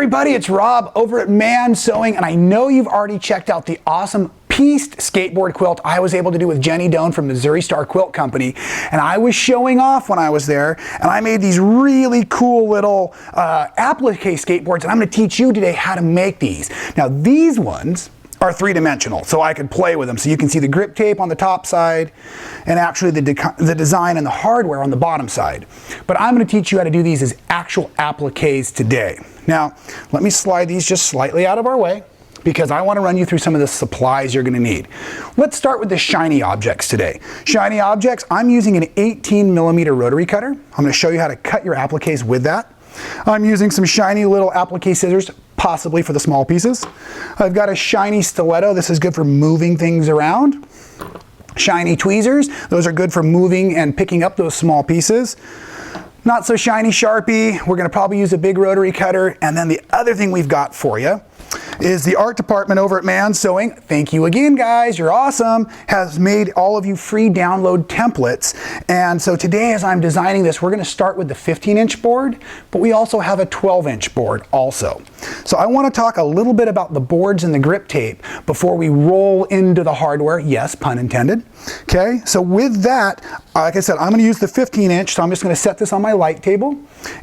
everybody, it's Rob over at Mansewing, and I know you've already checked out the awesome pieced skateboard quilt I was able to do with Jenny Doan from Missouri Star Quilt Company. And I was showing off when I was there, and I made these really cool little applique skateboards, and I'm going to teach you today how to make these. Now these ones are three-dimensional, so I could play with them. So you can see the grip tape on the top side and actually the design and the hardware on the bottom side. But I'm going to teach you how to do these as actual appliques today. Now, let me slide these just slightly out of our way because I want to run you through some of the supplies you're going to need. Let's start with the shiny objects today. Shiny objects, I'm using an 18mm rotary cutter. I'm going to show you how to cut your appliques with that. I'm using some shiny little applique scissors, possibly for the small pieces. I've got a shiny stiletto. This is good for moving things around. Shiny tweezers. Those are good for moving and picking up those small pieces. Not so shiny Sharpie. We're going to probably use a big rotary cutter. And then the other thing we've got for you is the art department over at Mansewing. Thank you again, guys. You're awesome. Has made all of you free download templates. And so today, as I'm designing this, we're going to start with the 15-inch board, but we also have a 12-inch board also. So I want to talk a little bit about the boards and the grip tape before we roll into the hardware. Yes, pun intended. Okay, so with that, like I said, I'm going to use the 15-inch, so I'm just going to set this on my light table.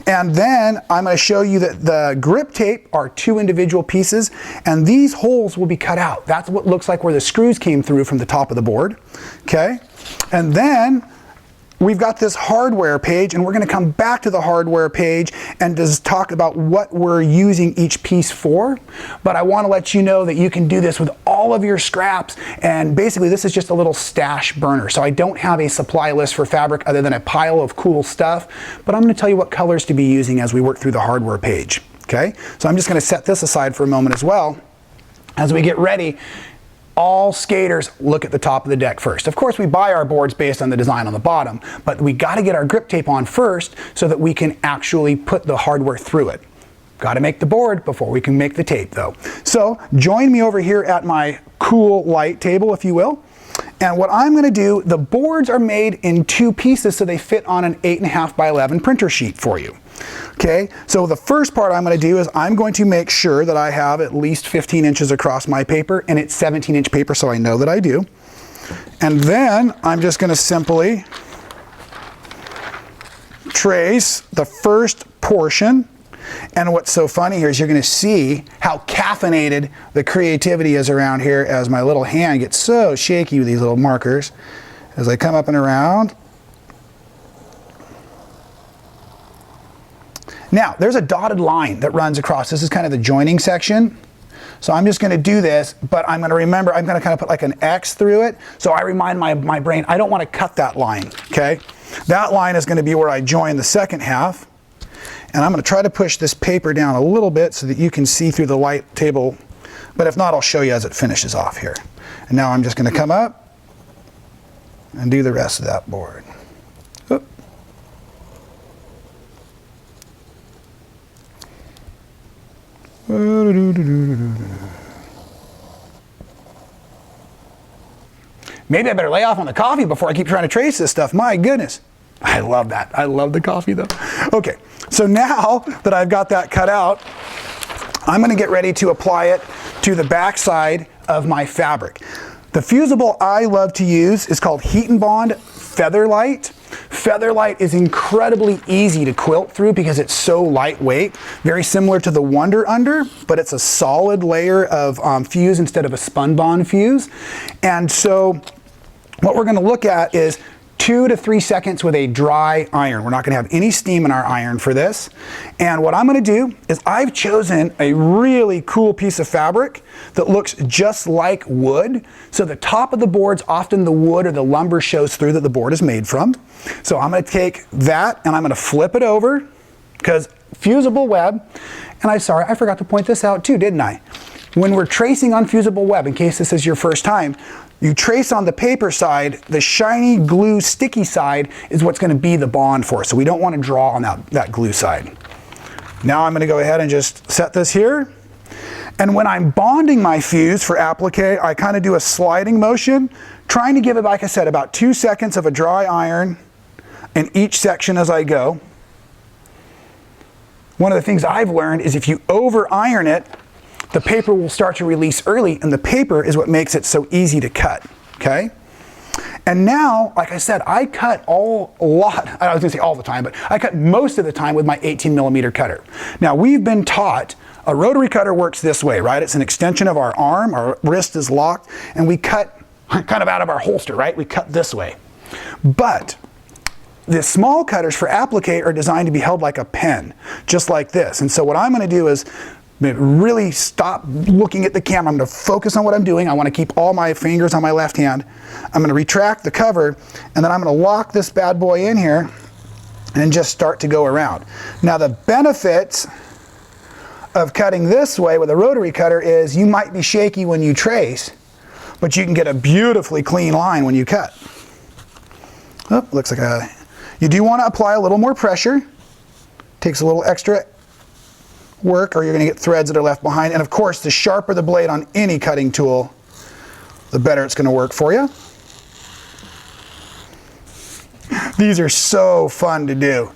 And then I'm going to show you that the grip tape are two individual pieces, and these holes will be cut out. That's what looks like where the screws came through from the top of the board. Okay, and then we've got this hardware page, and we're going to come back to the hardware page and just talk about what we're using each piece for. But I want to let you know that you can do this with all of your scraps, and basically this is just a little stash burner. So I don't have a supply list for fabric other than a pile of cool stuff, but I'm going to tell you what colors to be using as we work through the hardware page. Okay, so I'm just going to set this aside for a moment as well. As we get ready, all skaters look at the top of the deck first. Of course, we buy our boards based on the design on the bottom, but we got to get our grip tape on first so that we can actually put the hardware through it. Got to make the board before we can make the tape though. So join me over here at my cool light table, if you will. And what I'm going to do, the boards are made in two pieces so they fit on an 8.5 by 11 printer sheet for you. Okay, so the first part I'm going to do is I'm going to make sure that I have at least 15 inches across my paper, and it's 17-inch paper, so I know that I do. And then I'm just going to simply trace the first portion. And what's so funny here is you're going to see how caffeinated the creativity is around here as my little hand gets so shaky with these little markers as I come up and around. Now, there's a dotted line that runs across. This is kind of the joining section. So I'm just going to do this, but I'm going to remember, I'm going to kind of put like an X through it. So I remind my brain, I don't want to cut that line, okay? That line is going to be where I join the second half. And I'm going to try to push this paper down a little bit so that you can see through the light table. But if not, I'll show you as it finishes off here. And now I'm just going to come up and do the rest of that board. Oop. Maybe I better lay off on the coffee before I keep trying to trace this stuff. My goodness. I love that. I love the coffee though. Okay, so now that I've got that cut out, I'm going to get ready to apply it to the back side of my fabric. The Fusible I love to use is called Heat and Bond Featherweight. Featherweight is incredibly easy to quilt through because it's so lightweight, very similar to the Wonder Under, but it's a solid layer of fuse instead of a spun bond fuse. And so what we're going to look at is 2 to 3 seconds with a dry iron. We're not going to have any steam in our iron for this. And what I'm going to do is I've chosen a really cool piece of fabric that looks just like wood. So the top of the board's often the wood or the lumber shows through that the board is made from. So I'm going to take that and I'm going to flip it over because fusible web, and I'm sorry, I forgot to point this out too, didn't I? When we're tracing on fusible web, in case this is your first time, you trace on the paper side, the shiny glue sticky side is what's going to be the bond for us. So we don't want to draw on that glue side. Now I'm going to go ahead and just set this here. And when I'm bonding my fuse for applique, I kind of do a sliding motion, trying to give it, like I said, about 2 seconds of a dry iron in each section as I go. one of the things I've learned is if you over iron it, the paper will start to release early, and the paper is what makes it so easy to cut, okay? And now, like I said, I cut I was gonna say all the time, but I cut most of the time with my 18mm cutter. Now, we've been taught a rotary cutter works this way, right? It's an extension of our arm, our wrist is locked, and we cut kind of out of our holster, right? We cut this way. But the small cutters for applique are designed to be held like a pen, just like this. And so what I'm gonna do is really stop looking at the camera. I'm going to focus on what I'm doing. I want to keep all my fingers on my left hand. I'm going to retract the cover, and then I'm going to lock this bad boy in here and just start to go around. Now, the benefits of cutting this way with a rotary cutter is you might be shaky when you trace, but you can get a beautifully clean line when you cut. Oh, looks like you do want to apply a little more pressure. Takes a little extra work, or you're going to get threads that are left behind. And of course, the sharper the blade on any cutting tool, the better it's going to work for you. These are so fun to do.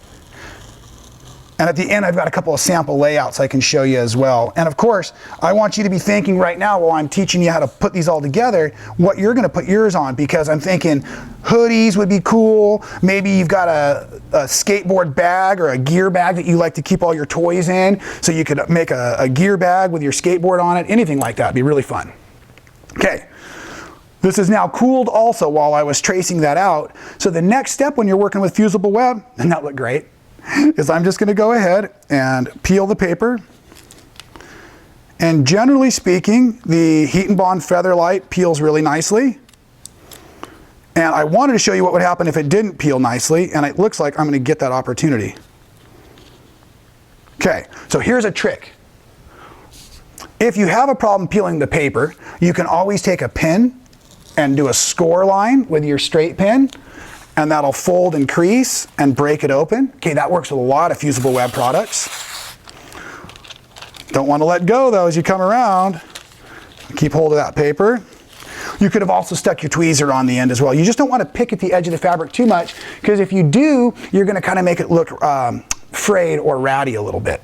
And at the end, I've got a couple of sample layouts I can show you as well. And of course, I want you to be thinking right now while I'm teaching you how to put these all together, what you're going to put yours on, because I'm thinking hoodies would be cool. Maybe you've got a skateboard bag or a gear bag that you like to keep all your toys in, so you could make a gear bag with your skateboard on it. Anything like that would be really fun. Okay. This is now cooled also while I was tracing that out. So the next step when you're working with fusible web, and that looked great, is I'm just going to go ahead and peel the paper. And generally speaking, the Heat and Bond Featherweight peels really nicely. And I wanted to show you what would happen if it didn't peel nicely, and it looks like I'm going to get that opportunity. Okay, so here's a trick. If you have a problem peeling the paper, you can always take a pin and do a score line with your straight pin, and that'll fold and crease and break it open. Okay, that works with a lot of fusible web products. Don't want to let go though as you come around. Keep hold of that paper. You could have also stuck your tweezer on the end as well. You just don't want to pick at the edge of the fabric too much, because if you do, you're going to kind of make it look frayed or ratty a little bit.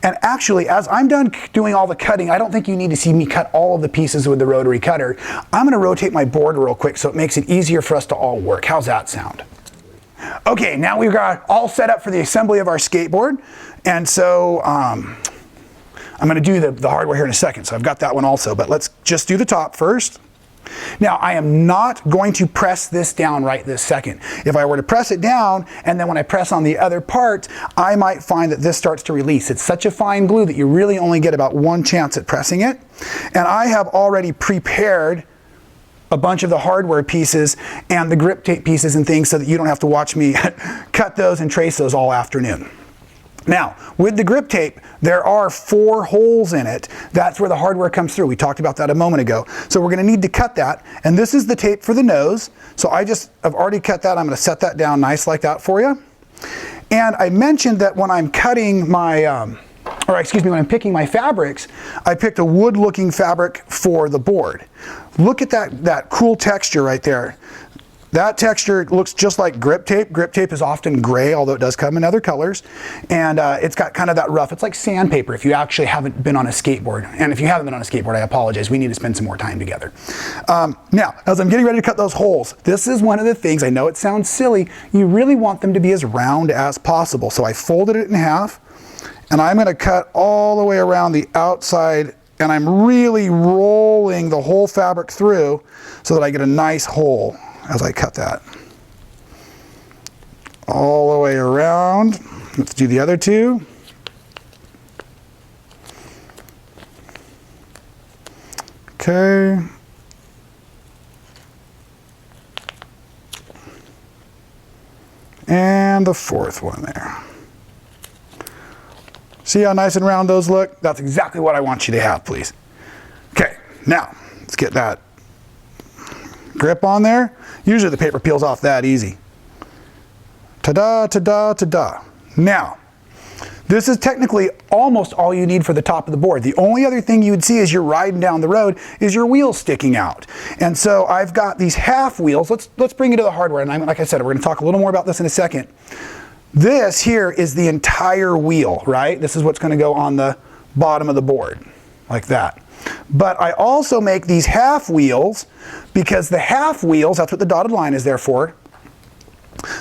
And actually, as I'm done doing all the cutting, I don't think you need to see me cut all of the pieces with the rotary cutter. I'm going to rotate my board real quick so it makes it easier for us to all work. How's that sound? Okay, now we've got all set up for the assembly of our skateboard. And so I'm going to do the hardware here in a second. So I've got that one also, but let's just do the top first. Now, I am not going to press this down right this second. If I were to press it down, and then when I press on the other part, I might find that this starts to release. It's such a fine glue that you really only get about one chance at pressing it. And I have already prepared a bunch of the hardware pieces and the grip tape pieces and things so that you don't have to watch me cut those and trace those all afternoon. Now, with the grip tape, there are 4 holes in it. That's where the hardware comes through. We talked about that a moment ago. So we're going to need to cut that. And this is the tape for the nose. So I've already cut that. I'm going to set that down nice like that for you. And I mentioned that when I'm cutting my, when I'm picking my fabrics, I picked a wood-looking fabric for the board. Look at that cool texture right there. That texture looks just like grip tape. Grip tape is often gray, although it does come in other colors. And it's got kind of that rough, it's like sandpaper if you actually haven't been on a skateboard. And if you haven't been on a skateboard, I apologize. We need to spend some more time together. Now, as I'm getting ready to cut those holes, this is one of the things, I know it sounds silly, you really want them to be as round as possible. So I folded it in half, and I'm going to cut all the way around the outside, and I'm really rolling the whole fabric through so that I get a nice hole as I cut that. All the way around. Let's do the other 2. Okay. And the 4th one there. See how nice and round those look? That's exactly what I want you to have, please. Okay, now let's get that grip on there. Usually the paper peels off that easy. Ta-da, ta-da, ta-da. Now, this is technically almost all you need for the top of the board. The only other thing you would see as you're riding down the road is your wheels sticking out. And so I've got these half wheels. Let's bring it to the hardware. And like I said, we're going to talk a little more about this in a second. This here is the entire wheel, right? This is what's going to go on the bottom of the board, like that. But I also make these half wheels because the half wheels, that's what the dotted line is there for,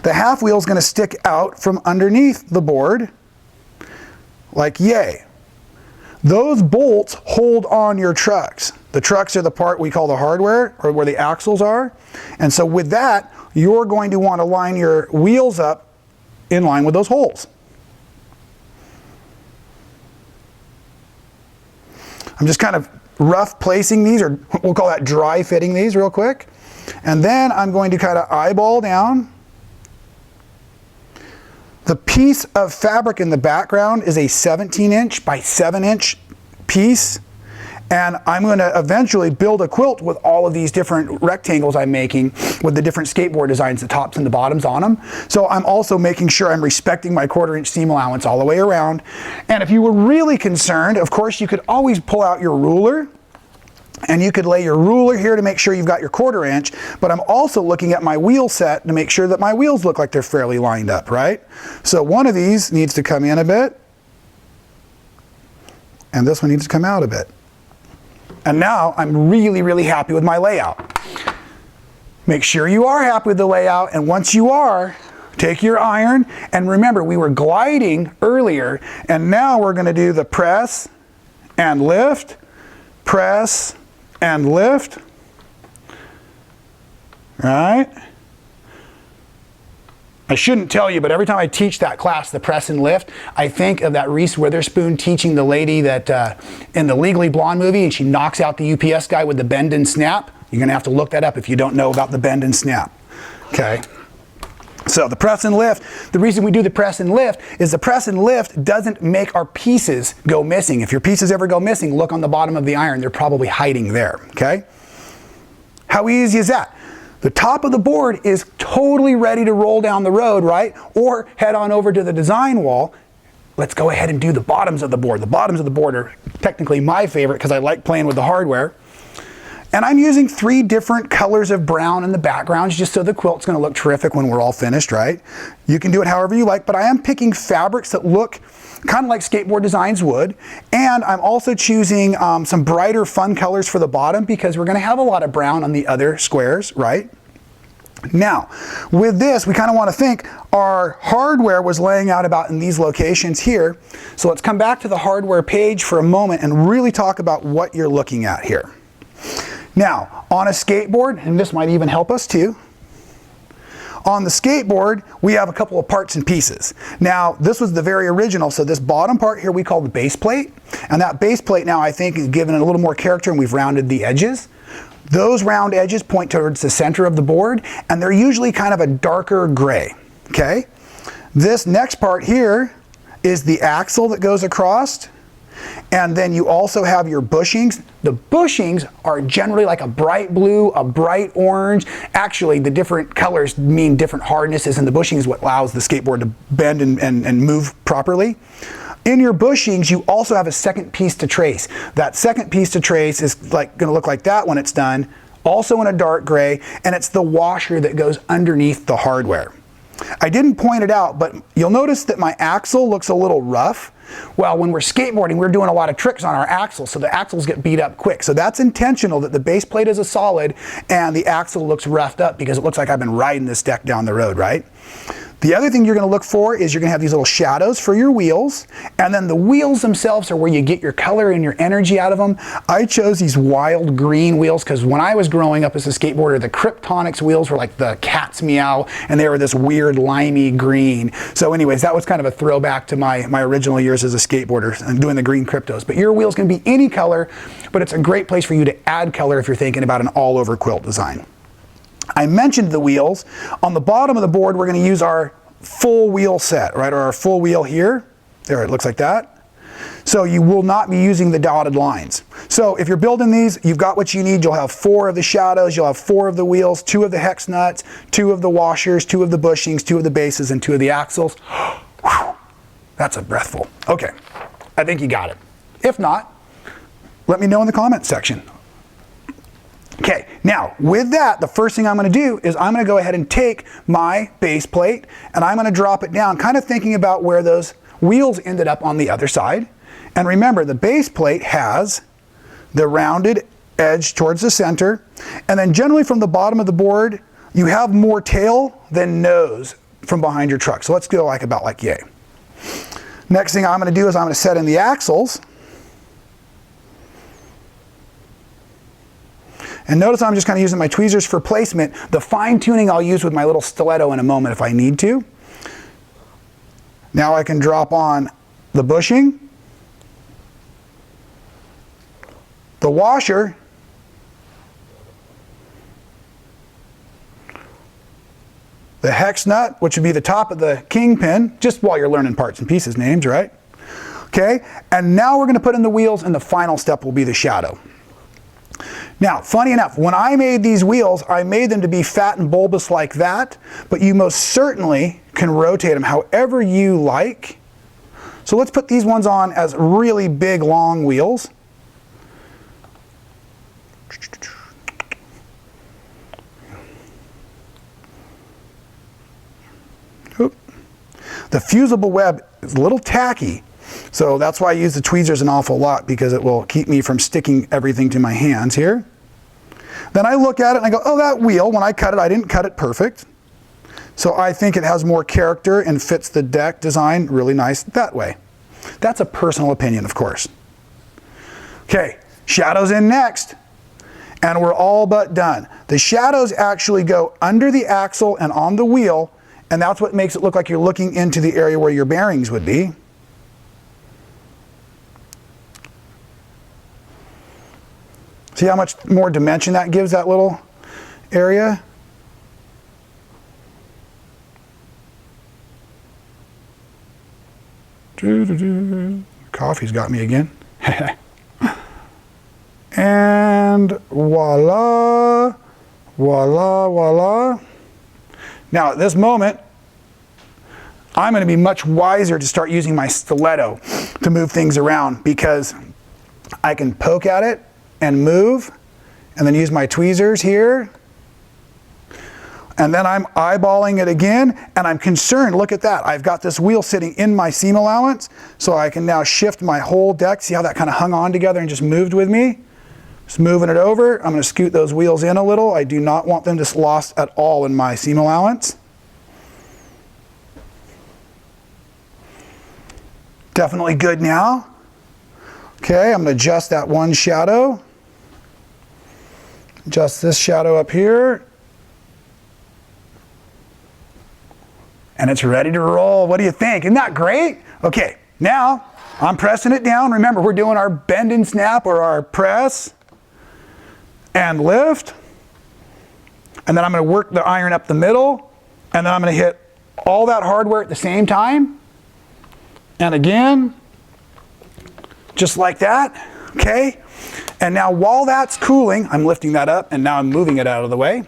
the half wheel is going to stick out from underneath the board like yay. Those bolts hold on your trucks. The trucks are the part we call the hardware, or where the axles are. And so with that, you're going to want to line your wheels up in line with those holes. I'm just kind of rough placing these, or we'll call that dry fitting these real quick. And then I'm going to kind of eyeball down. The piece of fabric in the background is a 17-inch by 7-inch piece. And I'm going to eventually build a quilt with all of these different rectangles I'm making with the different skateboard designs, the tops and the bottoms on them. So I'm also making sure I'm respecting my 1/4-inch seam allowance all the way around. And if you were really concerned, of course, you could always pull out your ruler. And you could lay your ruler here to make sure you've got your 1/4 inch, but I'm also looking at my wheel set to make sure that my wheels look like they're fairly lined up, right? So one of these needs to come in a bit, and this one needs to come out a bit. And now I'm really, really happy with my layout. Make sure you are happy with the layout, and once you are, take your iron, and remember, we were gliding earlier, and now we're going to do the press and lift, press and lift, right? I shouldn't tell you, but every time I teach that class, the press and lift, I think of that Reese Witherspoon teaching the lady that in the Legally Blonde movie, and she knocks out the UPS guy with the bend and snap. You're going to have to look that up if you don't know about the bend and snap. Okay. So the press and lift, the reason we do the press and lift is the press and lift doesn't make our pieces go missing. If your pieces ever go missing, look on the bottom of the iron. They're probably hiding there, okay? How easy is that? The top of the board is totally ready to roll down the road, right? Or head on over to the design wall. Let's go ahead and do the bottoms of the board. The bottoms of the board are technically my favorite because I like playing with the hardware. And I'm using 3 different colors of brown in the backgrounds just so the quilt's going to look terrific when we're all finished, right? You can do it however you like, but I am picking fabrics that look kind of like skateboard designs would. And I'm also choosing some brighter, fun colors for the bottom because we're going to have a lot of brown on the other squares, right? Now, with this, we kind of want to think our hardware was laying out about in these locations here. So let's come back to the hardware page for a moment and really talk about what you're looking at here. Now, on a skateboard, and this might even help us too, on the skateboard, we have a couple of parts and pieces. Now, this was the very original, so this bottom part here we call the base plate, and that base plate now I think is given it a little more character and we've rounded the edges. Those round edges point towards the center of the board, and they're usually kind of a darker gray, okay? This next part here is the axle that goes across. And then you also have your bushings. The bushings are generally like a bright blue, a bright orange. Actually, the different colors mean different hardnesses, and the bushing is what allows the skateboard to bend and move properly. In your bushings, you also have a second piece to trace. That second piece to trace is going to look like that when it's done, also in a dark gray, and it's the washer that goes underneath the hardware. I didn't point it out, but you'll notice that my axle looks a little rough. Well, when we're skateboarding, we're doing a lot of tricks on our axles, so the axles get beat up quick. So that's intentional, that the base plate is a solid and the axle looks roughed up because it looks like I've been riding this deck down the road, right? The other thing you're going to look for is you're going to have these little shadows for your wheels, and then the wheels themselves are where you get your color and your energy out of them. I chose these wild green wheels because when I was growing up as a skateboarder, the Kryptonics wheels were like the cat's meow, and they were this weird limey green. So anyways, that was kind of a throwback to my original years as a skateboarder and doing the green Kryptos. But your wheels can be any color, but it's a great place for you to add color if you're thinking about an all-over quilt design. I mentioned the wheels. On the bottom of the board, we're going to use our full wheel set, right, or our full wheel here. There, it looks like that. So you will not be using the dotted lines. So if you're building these, you've got what you need. You'll have 4 of the shadows, you'll have 4 of the wheels, 2 of the hex nuts, 2 of the washers, 2 of the bushings, 2 of the bases, and 2 of the axles. Whew, that's a breathful. Okay, I think you got it. If not, let me know in the comments section. Okay, now with that, the first thing I'm going to do is I'm going to go ahead and take my base plate and I'm going to drop it down, kind of thinking about where those wheels ended up on the other side. And remember, the base plate has the rounded edge towards the center, and then generally from the bottom of the board, you have more tail than nose from behind your truck. So let's go about like yay. Next thing I'm going to do is I'm going to set in the axles. And notice I'm just kind of using my tweezers for placement. The fine tuning I'll use with my little stiletto in a moment if I need to. Now I can drop on the bushing, the washer, the hex nut, which would be the top of the kingpin, just while you're learning parts and pieces names, right? Okay, and now we're going to put in the wheels, and the final step will be the shadow. Now, funny enough, when I made these wheels, I made them to be fat and bulbous like that, but you most certainly can rotate them however you like. So let's put these ones on as really big, long wheels. Oop. The fusible web is a little tacky, so that's why I use the tweezers an awful lot, because it will keep me from sticking everything to my hands here. Then I look at it and I go, oh, that wheel, when I cut it, I didn't cut it perfect. So I think it has more character and fits the deck design really nice that way. That's a personal opinion, of course. Okay, shadows in next. And we're all but done. The shadows actually go under the axle and on the wheel, and that's what makes it look like you're looking into the area where your bearings would be. See how much more dimension that gives that little area? Coffee's got me again. And voila, voila, voila. Now at this moment, I'm going to be much wiser to start using my stiletto to move things around, because I can poke at it and move, and then use my tweezers here, and then I'm eyeballing it again, and I'm concerned, look at that, I've got this wheel sitting in my seam allowance, so I can now shift my whole deck. See how that kind of hung on together and just moved with me? Just moving it over. I'm going to scoot those wheels in a little. I do not want them just lost at all in my seam allowance. Definitely good now. Okay, I'm going to adjust that one shadow. Adjust this shadow up here. And it's ready to roll. What do you think? Isn't that great? Okay, now I'm pressing it down. Remember, we're doing our bend and snap, or our press and lift. And then I'm going to work the iron up the middle. And then I'm going to hit all that hardware at the same time. And again, just like that. Okay. And now while that's cooling, I'm lifting that up and now I'm moving it out of the way.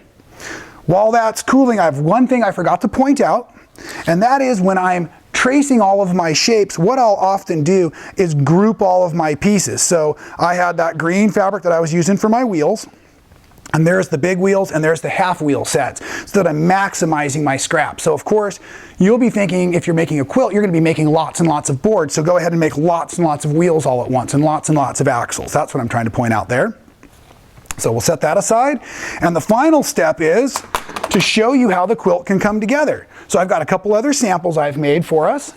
While that's cooling, I have one thing I forgot to point out, and that is when I'm tracing all of my shapes, what I'll often do is group all of my pieces. So I had that green fabric that I was using for my wheels, and there's the big wheels, and there's the half wheel sets, so that I'm maximizing my scrap. So of course, you'll be thinking, if you're making a quilt, you're going to be making lots and lots of boards, so go ahead and make lots and lots of wheels all at once, and lots of axles. That's what I'm trying to point out there. So we'll set that aside, and the final step is to show you how the quilt can come together. So I've got a couple other samples I've made for us,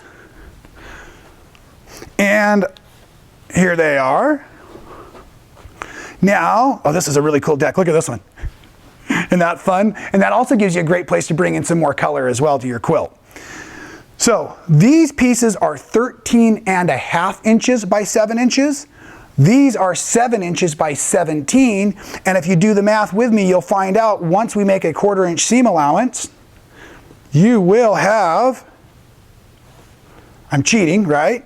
and here they are. Now, oh, this is a really cool deck. Look at this one. Isn't that fun? And that also gives you a great place to bring in some more color as well to your quilt. So these pieces are 13.5 inches by 7 inches. These are 7 inches by 17. And if you do the math with me, you'll find out once we make a 1/4 inch seam allowance, you will have, I'm cheating, right?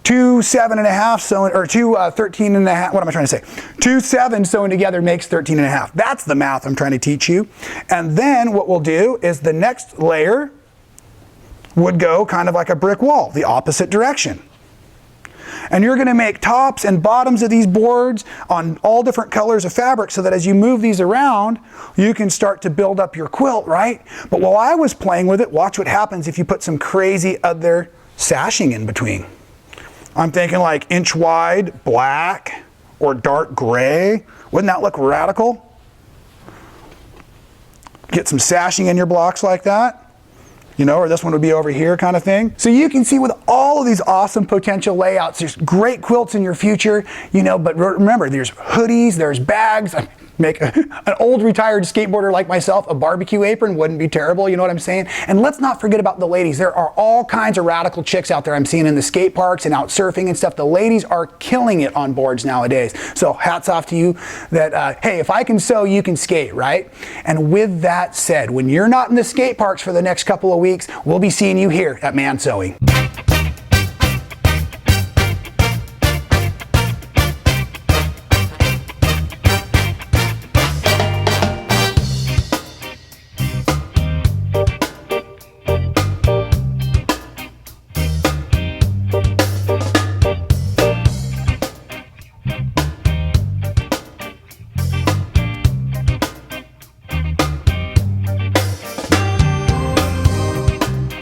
2 7.5 sewn, or 2 13.5, what am I trying to say? 2 7 sewn together makes 13.5. That's the math I'm trying to teach you. And then what we'll do is the next layer would go kind of like a brick wall, the opposite direction. And you're gonna make tops and bottoms of these boards on all different colors of fabric so that as you move these around, you can start to build up your quilt, right? But while I was playing with it, watch what happens if you put some crazy other sashing in between. I'm thinking like inch wide black or dark gray. Wouldn't that look radical? Get some sashing in your blocks like that, you know, or this one would be over here kind of thing. So you can see with all of these awesome potential layouts, there's great quilts in your future, you know, but remember, there's hoodies, there's bags. Make an old retired skateboarder like myself, a barbecue apron wouldn't be terrible, you know what I'm saying? And let's not forget about the ladies. There are all kinds of radical chicks out there I'm seeing in the skate parks and out surfing and stuff. The ladies are killing it on boards nowadays. So hats off to you that, hey, if I can sew, you can skate, right? And with that said, when you're not in the skate parks for the next couple of weeks, we'll be seeing you here at Mansewing.